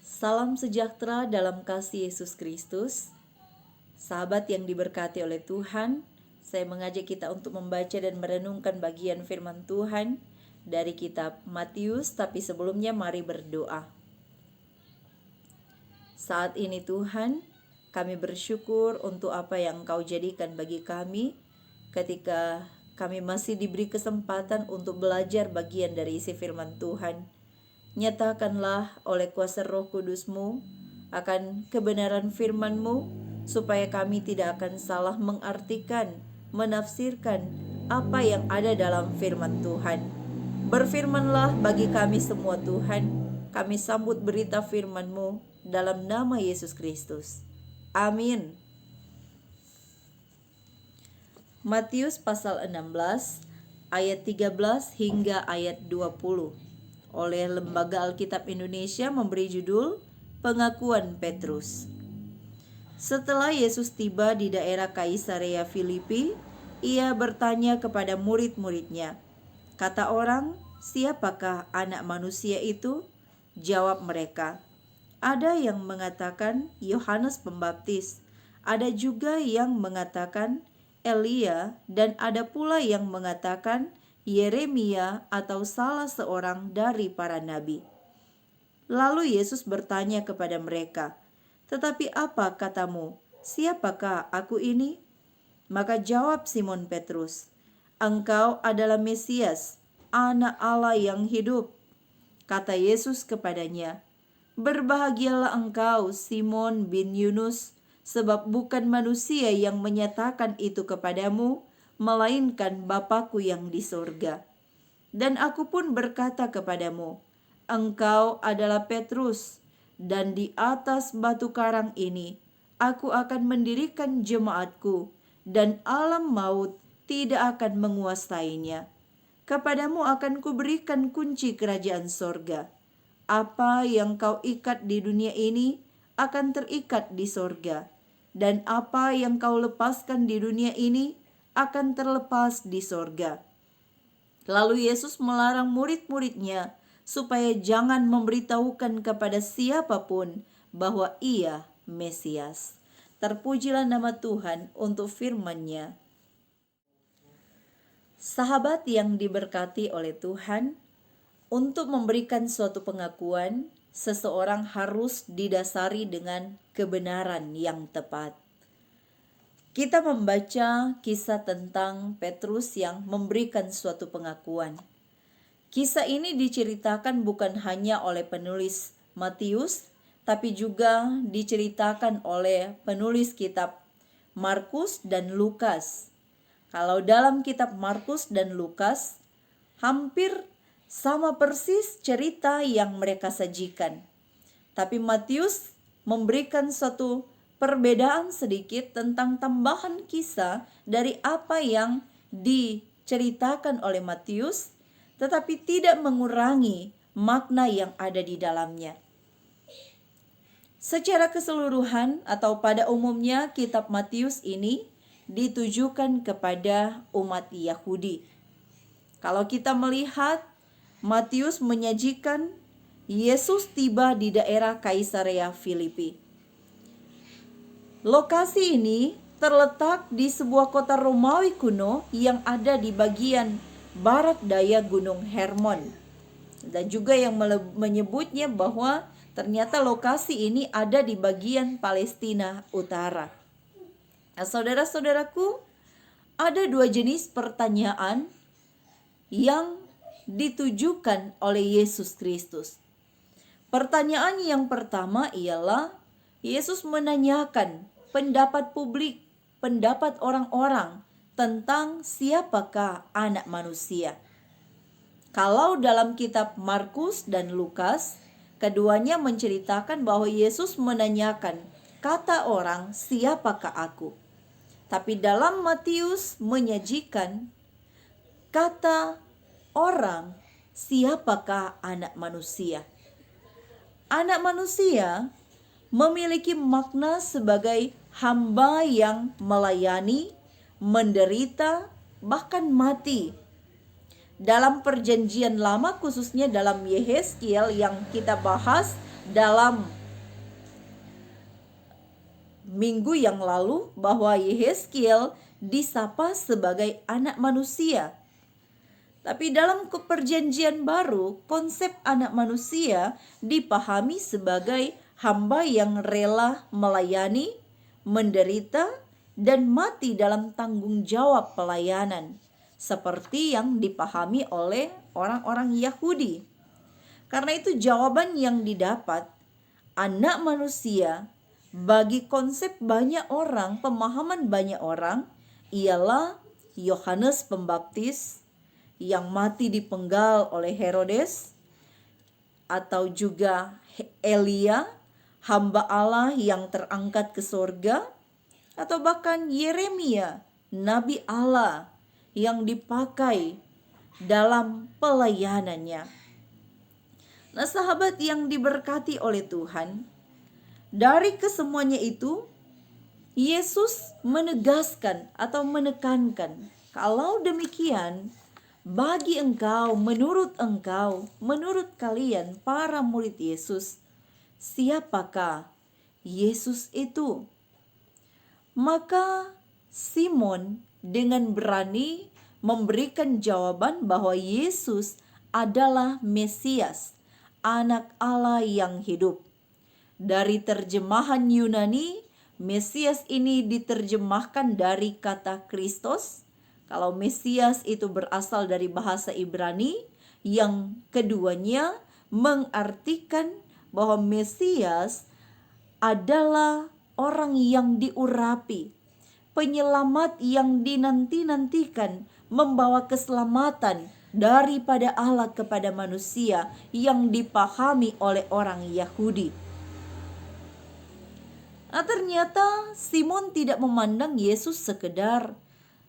Salam sejahtera dalam kasih Yesus Kristus. Sahabat yang diberkati oleh Tuhan, saya mengajak kita untuk membaca dan merenungkan bagian firman Tuhan dari kitab Matius, tapi sebelumnya mari berdoa. Saat ini Tuhan, kami bersyukur untuk apa yang Engkau jadikan bagi kami ketika kami masih diberi kesempatan untuk belajar bagian dari isi firman Tuhan. Nyatakanlah oleh kuasa Roh Kudus-Mu akan kebenaran firman-Mu, supaya kami tidak akan salah mengartikan, menafsirkan apa yang ada dalam firman Tuhan. Berfirmanlah bagi kami semua Tuhan, kami sambut berita firman-Mu dalam nama Yesus Kristus. Amin. Matius pasal 16 ayat 13 hingga ayat 20 oleh Lembaga Alkitab Indonesia memberi judul Pengakuan Petrus. Setelah Yesus tiba di daerah Kaisarea Filipi, ia bertanya kepada murid-muridnya, kata orang, siapakah anak manusia itu? Jawab mereka, ada yang mengatakan Yohanes Pembaptis, ada juga yang mengatakan Elia, dan ada pula yang mengatakan Yeremia atau salah seorang dari para nabi. Lalu Yesus bertanya kepada mereka, tetapi apa katamu? Siapakah aku ini? Maka jawab Simon Petrus, engkau adalah Mesias, anak Allah yang hidup. Kata Yesus kepadanya, berbahagialah engkau Simon bin Yunus, sebab bukan manusia yang menyatakan itu kepadamu, melainkan Bapa-Ku yang di sorga. Dan aku pun berkata kepadamu, engkau adalah Petrus, dan di atas batu karang ini aku akan mendirikan jemaat-Ku, dan alam maut tidak akan menguasainya. Kepadamu akan kuberikan kunci kerajaan sorga. Apa yang kau ikat di dunia ini akan terikat di sorga, dan apa yang kau lepaskan di dunia ini akan terlepas di sorga. Lalu Yesus melarang murid-muridnya supaya jangan memberitahukan kepada siapapun bahwa ia Mesias. Terpujilah nama Tuhan untuk firman-Nya. Sahabat yang diberkati oleh Tuhan, untuk memberikan suatu pengakuan, seseorang harus didasari dengan kebenaran yang tepat. Kita membaca kisah tentang Petrus yang memberikan suatu pengakuan. Kisah ini diceritakan bukan hanya oleh penulis Matius, tapi juga diceritakan oleh penulis kitab Markus dan Lukas. Kalau dalam kitab Markus dan Lukas, hampir sama persis cerita yang mereka sajikan. Tapi Matius memberikan suatu perbedaan sedikit tentang tambahan kisah dari apa yang diceritakan oleh Matius, tetapi tidak mengurangi makna yang ada di dalamnya. Secara keseluruhan atau pada umumnya kitab Matius ini ditujukan kepada umat Yahudi. Kalau kita melihat Matius menyajikan Yesus tiba di daerah Kaisarea Filipi. Lokasi ini terletak di sebuah kota Romawi kuno yang ada di bagian barat daya Gunung Hermon. Dan juga yang menyebutnya bahwa ternyata lokasi ini ada di bagian Palestina Utara. Nah, saudara-saudaraku, ada dua jenis pertanyaan yang ditujukan oleh Yesus Kristus. Pertanyaan yang pertama ialah Yesus menanyakan pendapat publik, pendapat orang-orang tentang siapakah anak manusia. Kalau dalam kitab Markus dan Lukas, keduanya menceritakan bahwa Yesus menanyakan kata orang, siapakah aku? Tapi dalam Matius menyajikan kata orang, siapakah anak manusia? Anak manusia memiliki makna sebagai hamba yang melayani, menderita, bahkan mati. dalam perjanjian lama, khususnya dalam Yehezkiel yang kita bahas dalam minggu yang lalu, bahwa Yehezkiel disapa sebagai anak manusia. Tapi dalam perjanjian baru, konsep anak manusia dipahami sebagai hamba yang rela melayani, menderita, dan mati dalam tanggung jawab pelayanan, seperti yang dipahami oleh orang-orang Yahudi. Karena itu jawaban yang didapat anak manusia bagi konsep banyak orang, pemahaman banyak orang, ialah Yohanes Pembaptis yang mati dipenggal oleh Herodes, atau juga Elia, hamba Allah yang terangkat ke surga, atau bahkan Yeremia, nabi Allah yang dipakai dalam pelayanannya. Nah, sahabat yang diberkati oleh Tuhan, dari kesemuanya itu, Yesus menegaskan atau menekankan, kalau demikian, bagi engkau, menurut kalian, para murid Yesus, siapakah Yesus itu? Maka Simon dengan berani memberikan jawaban bahwa Yesus adalah Mesias, anak Allah yang hidup. Dari terjemahan Yunani, Mesias ini diterjemahkan dari kata Kristos. Kalau Mesias itu berasal dari bahasa Ibrani, yang keduanya mengartikan bahwa Mesias adalah orang yang diurapi, penyelamat yang dinanti-nantikan, membawa keselamatan daripada Allah kepada manusia, yang dipahami oleh orang Yahudi. Nah, ternyata Simon tidak memandang Yesus sekedar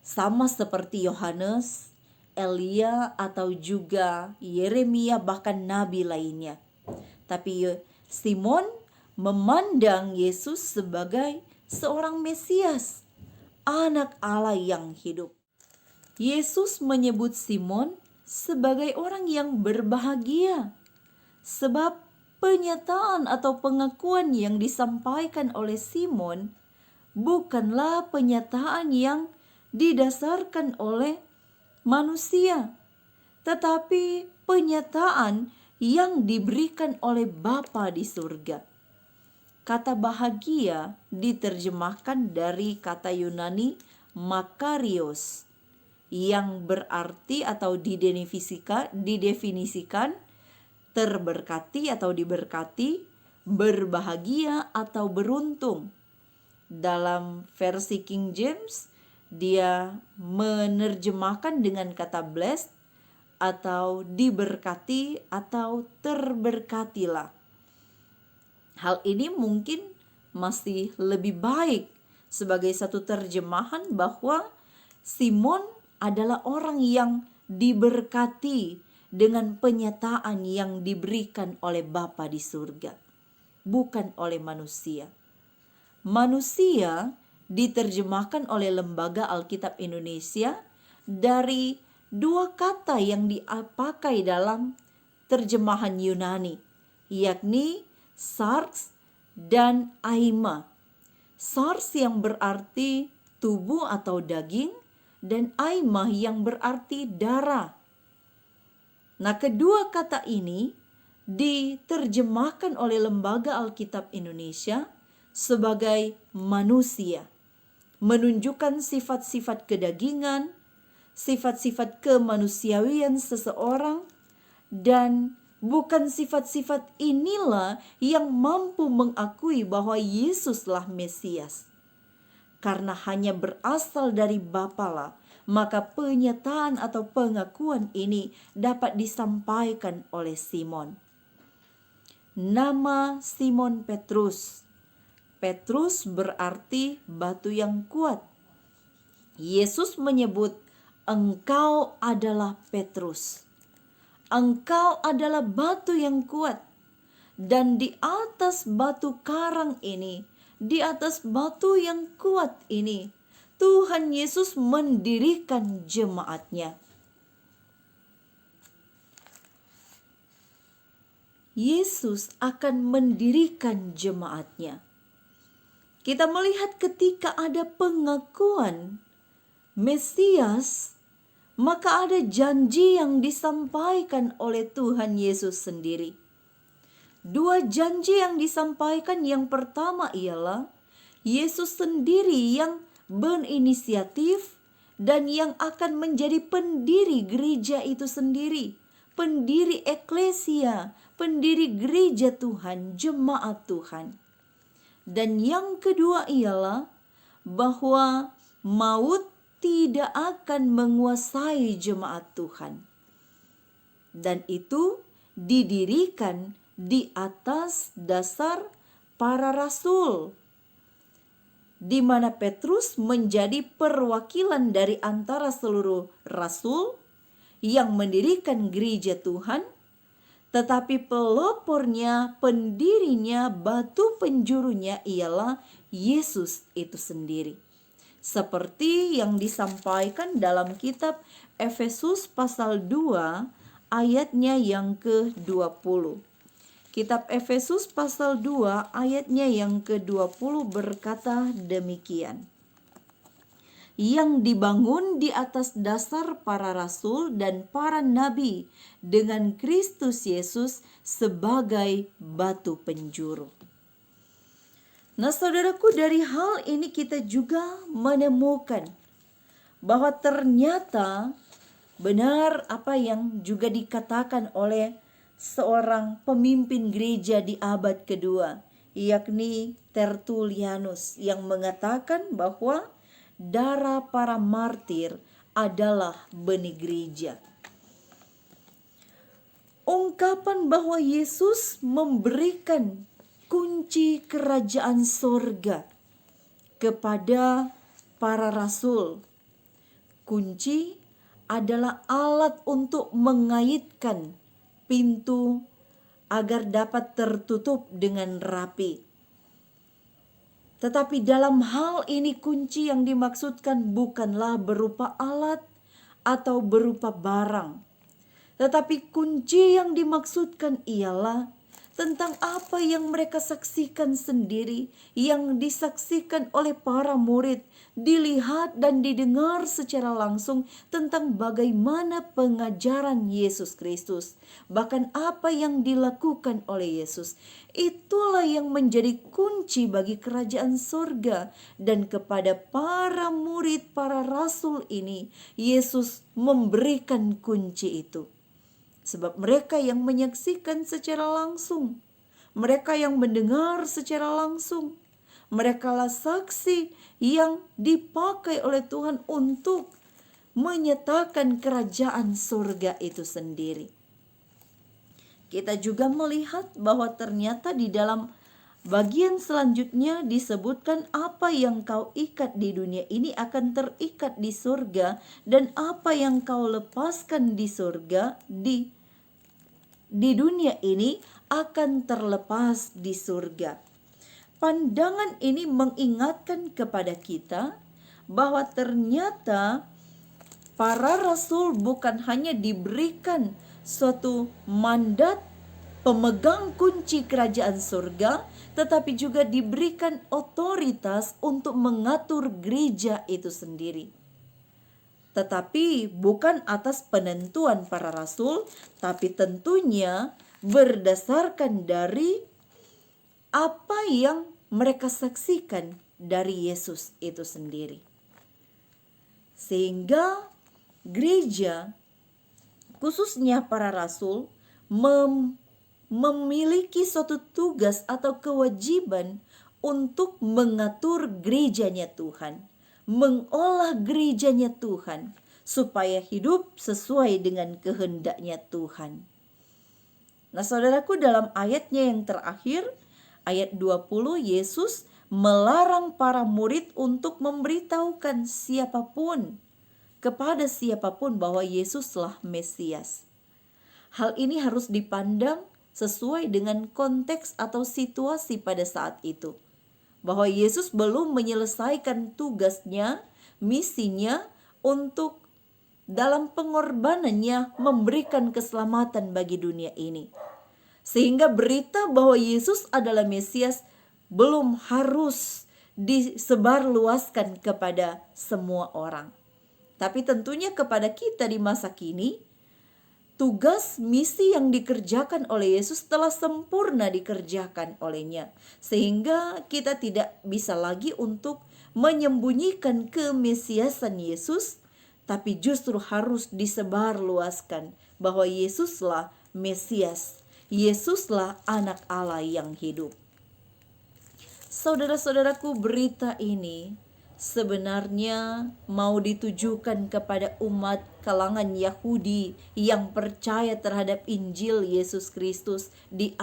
sama seperti Yohanes, Elia, atau juga Yeremia, bahkan nabi lainnya. Tapi Simon memandang Yesus sebagai seorang Mesias, anak Allah yang hidup. Yesus menyebut Simon sebagai orang yang berbahagia, sebab penyataan atau pengakuan yang disampaikan oleh Simon bukanlah penyataan yang didasarkan oleh manusia, tetapi penyataan yang diberikan oleh Bapa di surga. Kata bahagia diterjemahkan dari kata Yunani makarios, yang berarti atau didefinisikan terberkati atau diberkati, berbahagia atau beruntung. Dalam versi King James, dia menerjemahkan dengan kata blessed atau diberkati atau terberkatilah. Hal ini mungkin masih lebih baik sebagai satu terjemahan bahwa Simon adalah orang yang diberkati dengan penyataan yang diberikan oleh Bapa di surga, bukan oleh manusia. Manusia diterjemahkan oleh Lembaga Alkitab Indonesia dari dua kata yang dipakai dalam terjemahan Yunani, yakni sarx dan aima. Sarx yang berarti tubuh atau daging, dan aima yang berarti darah. Nah, kedua kata ini diterjemahkan oleh Lembaga Alkitab Indonesia sebagai manusia, menunjukkan sifat-sifat kedagingan, sifat-sifat kemanusiawian seseorang, dan bukan sifat-sifat inilah yang mampu mengakui bahwa Yesuslah Mesias. Karena hanya berasal dari Bapalah, maka penyataan atau pengakuan ini dapat disampaikan oleh Simon. Nama Simon Petrus. Petrus berarti batu yang kuat. Yesus menyebut, engkau adalah Petrus. Engkau adalah batu yang kuat. Dan di atas batu karang ini, di atas batu yang kuat ini, Tuhan Yesus mendirikan jemaatnya. Yesus akan mendirikan jemaatnya. Kita melihat ketika ada pengakuan Mesias, maka ada janji yang disampaikan oleh Tuhan Yesus sendiri. Dua janji yang disampaikan, yang pertama ialah Yesus sendiri yang berinisiatif dan yang akan menjadi pendiri gereja itu sendiri, pendiri eklesia, pendiri gereja Tuhan, jemaat Tuhan. Dan yang kedua ialah bahwa maut tidak akan menguasai jemaat Tuhan. Dan itu didirikan di atas dasar para rasul, di mana Petrus menjadi perwakilan dari antara seluruh rasul yang mendirikan gereja Tuhan, tetapi pelopornya, pendirinya, batu penjurunya ialah Yesus itu sendiri. Seperti yang disampaikan dalam kitab Efesus pasal 2 ayatnya yang ke-20. Kitab Efesus pasal 2 ayatnya yang ke-20 berkata demikian. Yang dibangun di atas dasar para rasul dan para nabi dengan Kristus Yesus sebagai batu penjuru. Nah, saudaraku, dari hal ini kita juga menemukan bahwa ternyata benar apa yang juga dikatakan oleh seorang pemimpin gereja di abad kedua, yakni Tertullianus, yang mengatakan bahwa darah para martir adalah benih gereja. Ungkapan bahwa Yesus memberikan kunci kerajaan sorga kepada para rasul. Kunci adalah alat untuk mengaitkan pintu agar dapat tertutup dengan rapi. Tetapi dalam hal ini kunci yang dimaksudkan bukanlah berupa alat atau berupa barang. Tetapi kunci yang dimaksudkan ialah tentang apa yang mereka saksikan sendiri, yang disaksikan oleh para murid, dilihat dan didengar secara langsung tentang bagaimana pengajaran Yesus Kristus. Bahkan apa yang dilakukan oleh Yesus, itulah yang menjadi kunci bagi kerajaan sorga. Dan kepada para murid, para rasul ini, Yesus memberikan kunci itu. Sebab mereka yang menyaksikan secara langsung, mereka yang mendengar secara langsung, merekalah saksi yang dipakai oleh Tuhan untuk menyatakan kerajaan surga itu sendiri. Kita juga melihat bahwa ternyata di dalam bagian selanjutnya disebutkan apa yang kau ikat di dunia ini akan terikat di surga, dan apa yang kau lepaskan di surga di dunia ini akan terlepas di surga. Pandangan ini mengingatkan kepada kita bahwa ternyata para rasul bukan hanya diberikan suatu mandat pemegang kunci kerajaan surga, tetapi juga diberikan otoritas untuk mengatur gereja itu sendiri. Tetapi bukan atas penentuan para rasul, tapi tentunya berdasarkan dari apa yang mereka saksikan dari Yesus itu sendiri. Sehingga gereja, khususnya para rasul, memiliki suatu tugas atau kewajiban untuk mengatur gerejanya Tuhan, mengolah gerejanya Tuhan supaya hidup sesuai dengan kehendaknya Tuhan. Nah, saudaraku, dalam ayatnya yang terakhir, ayat 20, Yesus melarang para murid untuk memberitahukan kepada siapapun bahwa Yesuslah Mesias. Hal ini harus dipandang sesuai dengan konteks atau situasi pada saat itu. Bahwa Yesus belum menyelesaikan tugasnya, misinya untuk dalam pengorbanannya memberikan keselamatan bagi dunia ini. Sehingga berita bahwa Yesus adalah Mesias belum harus disebarluaskan kepada semua orang. Tapi tentunya kepada kita di masa kini, tugas misi yang dikerjakan oleh Yesus telah sempurna dikerjakan olehnya. Sehingga kita tidak bisa lagi untuk menyembunyikan kemesiasan Yesus, tapi justru harus disebarluaskan bahwa Yesuslah Mesias. Yesuslah anak Allah yang hidup. Saudara-saudaraku, berita ini sebenarnya mau ditujukan kepada umat kalangan Yahudi yang percaya terhadap Injil Yesus Kristus di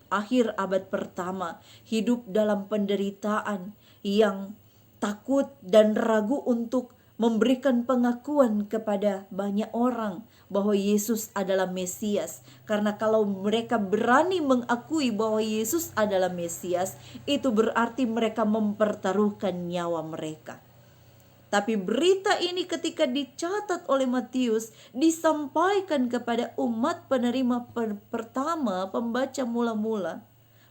akhir abad pertama, hidup dalam penderitaan, yang takut dan ragu untuk memberikan pengakuan kepada banyak orang bahwa Yesus adalah Mesias. Karena kalau mereka berani mengakui bahwa Yesus adalah Mesias, itu berarti mereka mempertaruhkan nyawa mereka. Tapi berita ini ketika dicatat oleh Matius, disampaikan kepada umat penerima pertama, pembaca mula-mula,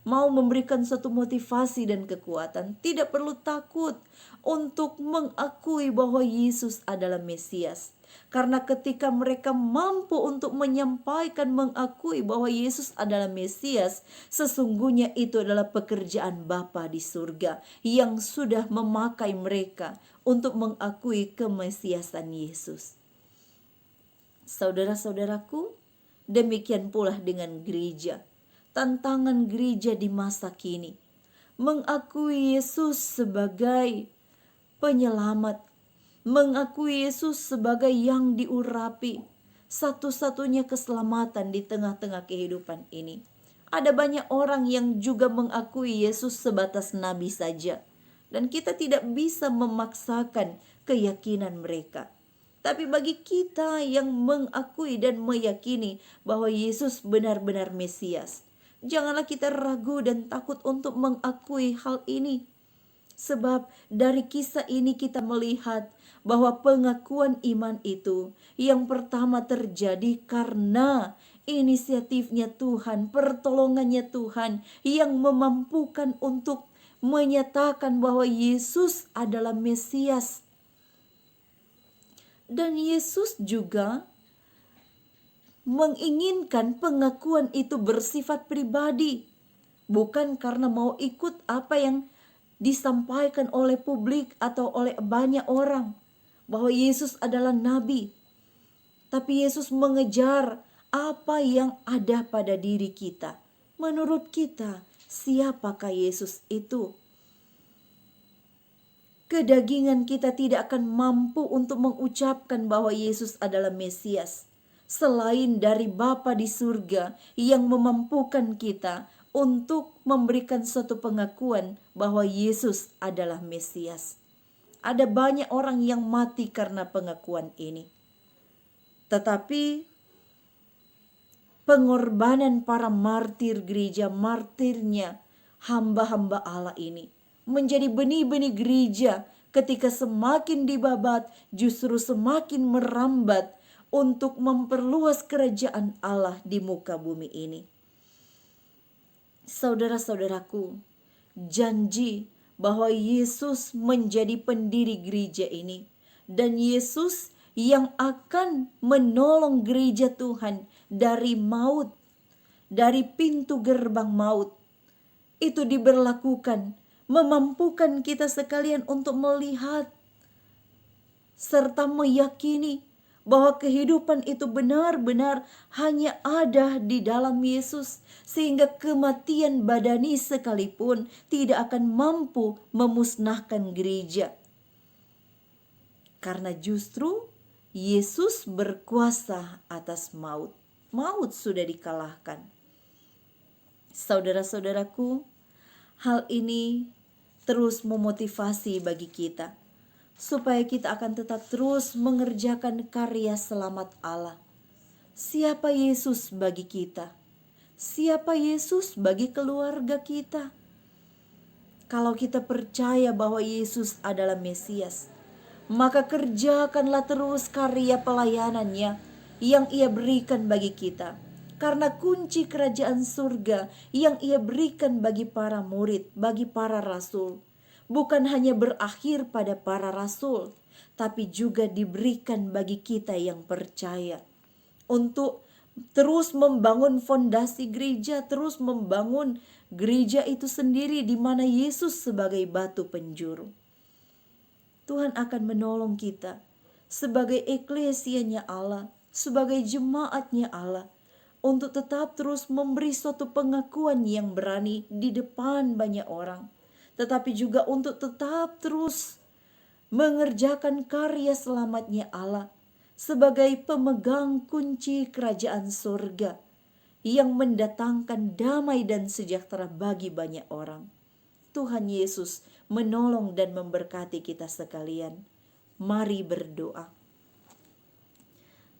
mau memberikan suatu motivasi dan kekuatan. Tidak perlu takut untuk mengakui bahwa Yesus adalah Mesias. Karena ketika mereka mampu untuk menyampaikan, mengakui bahwa Yesus adalah Mesias, sesungguhnya itu adalah pekerjaan Bapa di surga yang sudah memakai mereka untuk mengakui kemesiasan Yesus. Saudara-saudaraku, demikian pula dengan gereja. Tantangan gereja di masa kini mengakui Yesus sebagai penyelamat, mengakui Yesus sebagai yang diurapi, satu-satunya keselamatan di tengah-tengah kehidupan ini. Ada banyak orang yang juga mengakui Yesus sebatas nabi saja, dan kita tidak bisa memaksakan keyakinan mereka. Tapi bagi kita yang mengakui dan meyakini bahwa Yesus benar-benar Mesias, janganlah kita ragu dan takut untuk mengakui hal ini. Sebab dari kisah ini kita melihat bahwa pengakuan iman itu yang pertama terjadi karena inisiatifnya Tuhan, pertolongannya Tuhan yang memampukan untuk menyatakan bahwa Yesus adalah Mesias. Dan Yesus juga menginginkan pengakuan itu bersifat pribadi, bukan karena mau ikut apa yang disampaikan oleh publik atau oleh banyak orang bahwa Yesus adalah nabi. Tapi Yesus mengejar apa yang ada pada diri kita. Menurut kita, siapakah Yesus itu? Kedagingan kita tidak akan mampu untuk mengucapkan bahwa Yesus adalah Mesias, selain dari Bapa di surga yang memampukan kita untuk memberikan suatu pengakuan bahwa Yesus adalah Mesias. Ada banyak orang yang mati karena pengakuan ini. Tetapi pengorbanan para martir gereja, martirnya hamba-hamba Allah ini menjadi benih-benih gereja ketika semakin dibabat justru semakin merambat untuk memperluas kerajaan Allah di muka bumi ini. Saudara-saudaraku, janji bahwa Yesus menjadi pendiri gereja ini dan Yesus yang akan menolong gereja Tuhan dari maut, dari pintu gerbang maut, itu diberlakukan, memampukan kita sekalian untuk melihat serta meyakini bahwa kehidupan itu benar-benar hanya ada di dalam Yesus, sehingga kematian badani sekalipun tidak akan mampu memusnahkan gereja. Karena justru Yesus berkuasa atas maut. Maut sudah dikalahkan. Saudara-saudaraku, hal ini terus memotivasi bagi kita, supaya kita akan tetap terus mengerjakan karya selamat Allah. Siapa Yesus bagi kita? Siapa Yesus bagi keluarga kita? Kalau kita percaya bahwa Yesus adalah Mesias, maka kerjakanlah terus karya pelayanannya yang Ia berikan bagi kita. Karena kunci kerajaan surga yang ia berikan bagi para murid, bagi para rasul, bukan hanya berakhir pada para rasul, tapi juga diberikan bagi kita yang percaya. Untuk terus membangun fondasi gereja, terus membangun gereja itu sendiri di mana Yesus sebagai batu penjuru. Tuhan akan menolong kita sebagai eklesianya Allah, sebagai jemaatnya Allah, untuk tetap terus memberi suatu pengakuan yang berani di depan banyak orang, tetapi juga untuk tetap terus mengerjakan karya selamatnya Allah sebagai pemegang kunci kerajaan surga yang mendatangkan damai dan sejahtera bagi banyak orang. Tuhan Yesus menolong dan memberkati kita sekalian. Mari berdoa.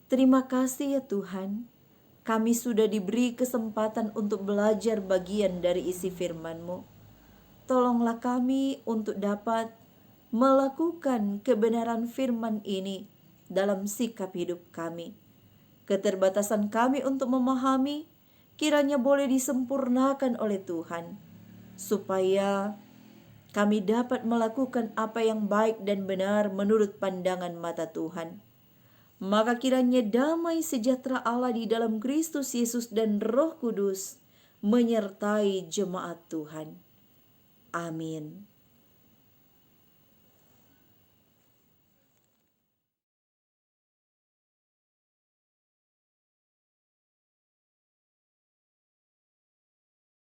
Terima kasih ya Tuhan, kami sudah diberi kesempatan untuk belajar bagian dari isi firman-Mu. Tolonglah kami untuk dapat melakukan kebenaran firman ini dalam sikap hidup kami. Keterbatasan kami untuk memahami kiranya boleh disempurnakan oleh Tuhan, supaya kami dapat melakukan apa yang baik dan benar menurut pandangan mata Tuhan. Maka kiranya damai sejahtera Allah di dalam Kristus Yesus dan Roh Kudus menyertai jemaat Tuhan. Amin.